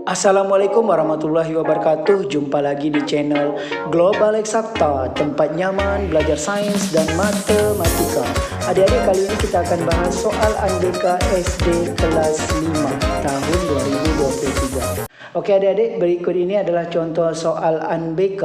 Assalamualaikum warahmatullahi wabarakatuh. Jumpa lagi di channel Global Eksakta, tempat nyaman belajar sains dan matematika. Adik-adik, kali ini kita akan bahas soal Unbk SD kelas 5 tahun 2023. Oke adik-adik, berikut ini adalah contoh soal Unbk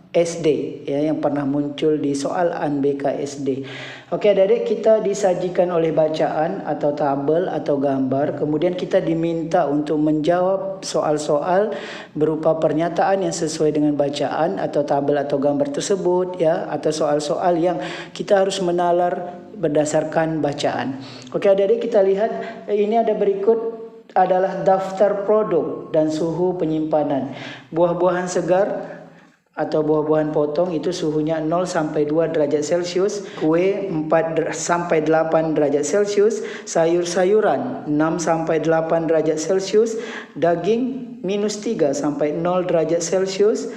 SD ya, yang pernah muncul di soal Unbk SD. Oke adik-adik, kita disajikan oleh bacaan atau tabel atau gambar, kemudian kita diminta untuk menjawab soal-soal berupa pernyataan yang sesuai dengan bacaan atau tabel atau gambar tersebut ya, atau soal-soal yang kita harus menalar berdasarkan bacaan. Oke adik-adik, kita lihat ini ada berikut adalah daftar produk dan suhu penyimpanan. Buah-buahan segar atau buah-buahan potong itu suhunya 0 sampai 2 derajat Celcius, kue 4 sampai 8 derajat Celcius, sayur-sayuran 6 sampai 8 derajat Celcius, daging minus 3 sampai 0 derajat Celcius,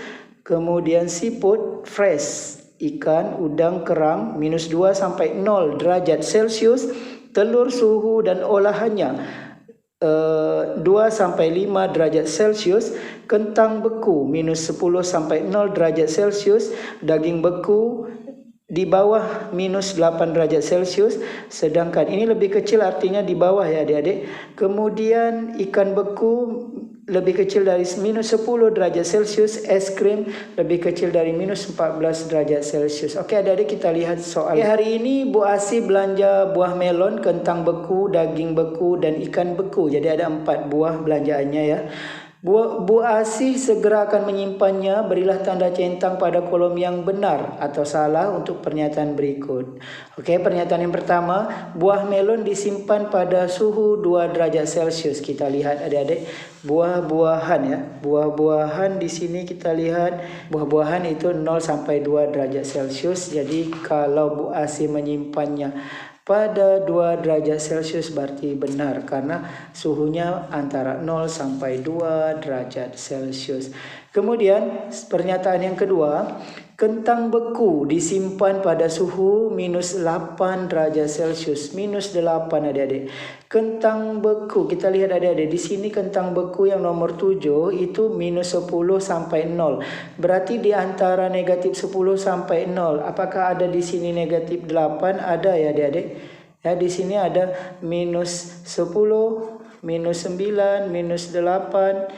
kemudian seafood fresh, ikan, udang, kerang minus 2 sampai 0 derajat Celcius, telur suhu dan olahannya 2 sampai 5 derajat Celcius, kentang beku minus 10 sampai 0 derajat Celcius, daging beku di bawah minus 8 derajat Celcius, sedangkan ini lebih kecil artinya di bawah ya adik-adik. Kemudian ikan beku lebih kecil dari minus 10 derajat Celcius, es krim lebih kecil dari minus 14 derajat Celcius. Oke adik-adik, kita lihat soal. Hari ini Bu Asi belanja buah melon, kentang beku, daging beku, dan ikan beku. Jadi ada 4 buah belanjaannya ya. Bu Asi segera akan menyimpannya. Berilah tanda centang pada kolom yang benar atau salah untuk pernyataan berikut. Oke, pernyataan yang pertama, buah melon disimpan pada suhu 2 derajat Celcius. Kita lihat adik-adik, buah-buahan ya. Buah-buahan di sini kita lihat buah-buahan itu 0 sampai 2 derajat Celcius. Jadi kalau Bu Asi menyimpannya pada 2 derajat Celcius berarti benar karena suhunya antara 0 sampai 2 derajat Celcius. Kemudian pernyataan yang kedua, kentang beku disimpan pada suhu minus 8 derajat Celcius. Minus 8 adik-adik. Kentang beku, kita lihat adik-adik, di sini kentang beku yang nomor 7 itu minus 10 sampai 0. Berarti di antara negatif 10 sampai 0. Apakah ada di sini negatif 8? Ada ya adik-adik. Ya, di sini ada minus 10, minus 9, minus 8,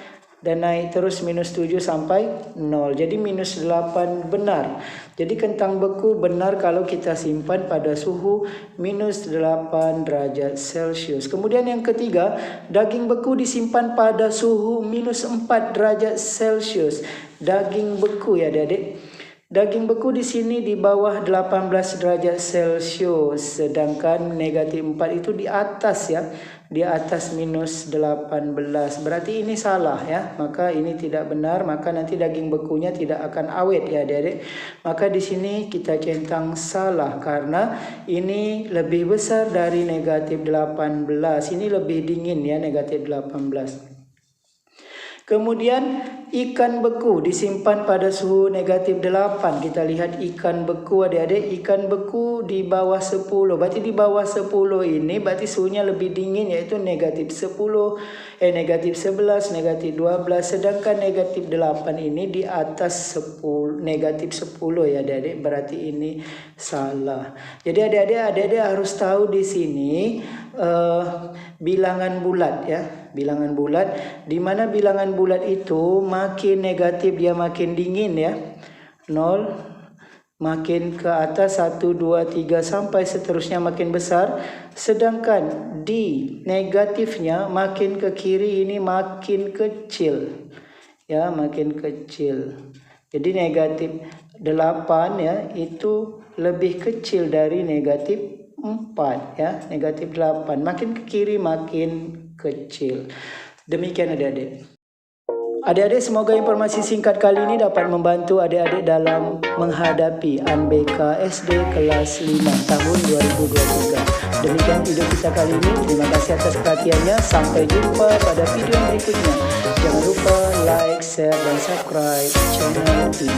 dan naik terus minus 7 sampai 0. Jadi minus 8 benar. Jadi kentang beku benar kalau kita simpan pada suhu minus 8 derajat Celcius. Kemudian yang ketiga, daging beku disimpan pada suhu minus 4 derajat Celcius. Daging beku ya adik-adik. Daging beku di sini di bawah 18 derajat Celcius, sedangkan negatif 4 itu di atas ya, di atas minus 18. Berarti ini salah ya, maka ini tidak benar, maka nanti daging bekunya tidak akan awet ya adik-adik. Maka di sini kita centang salah karena ini lebih besar dari negatif 18. Ini lebih dingin ya, negatif 18. Kemudian ikan beku disimpan pada suhu negatif 8. Kita lihat ikan beku adik-adik. Ikan beku di bawah 10. Berarti di bawah 10 ini berarti suhunya lebih dingin, yaitu negatif 10, negatif 11, negatif 12. Sedangkan negatif 8 ini di atas 10, negatif 10 ya adik-adik. Berarti ini salah. Jadi adik-adik harus tahu di sini bilangan bulat ya. Bilangan bulat, di mana bilangan bulat itu makin negatif dia makin dingin ya. 0, makin ke atas 1, 2, 3 sampai seterusnya makin besar. Sedangkan di negatifnya makin ke kiri ini makin kecil. Ya, makin kecil. Jadi negatif 8 ya itu lebih kecil dari negatif 4 ya. Negatif 8 makin ke kiri makin kecil. Demikian adik-adik. Adik-adik, semoga informasi singkat kali ini dapat membantu adik-adik dalam menghadapi Unbk SD kelas 5 tahun 2023. Demikian video kita kali ini. Terima kasih atas perhatiannya. Sampai jumpa pada video berikutnya. Jangan lupa like, share, dan subscribe channel ini.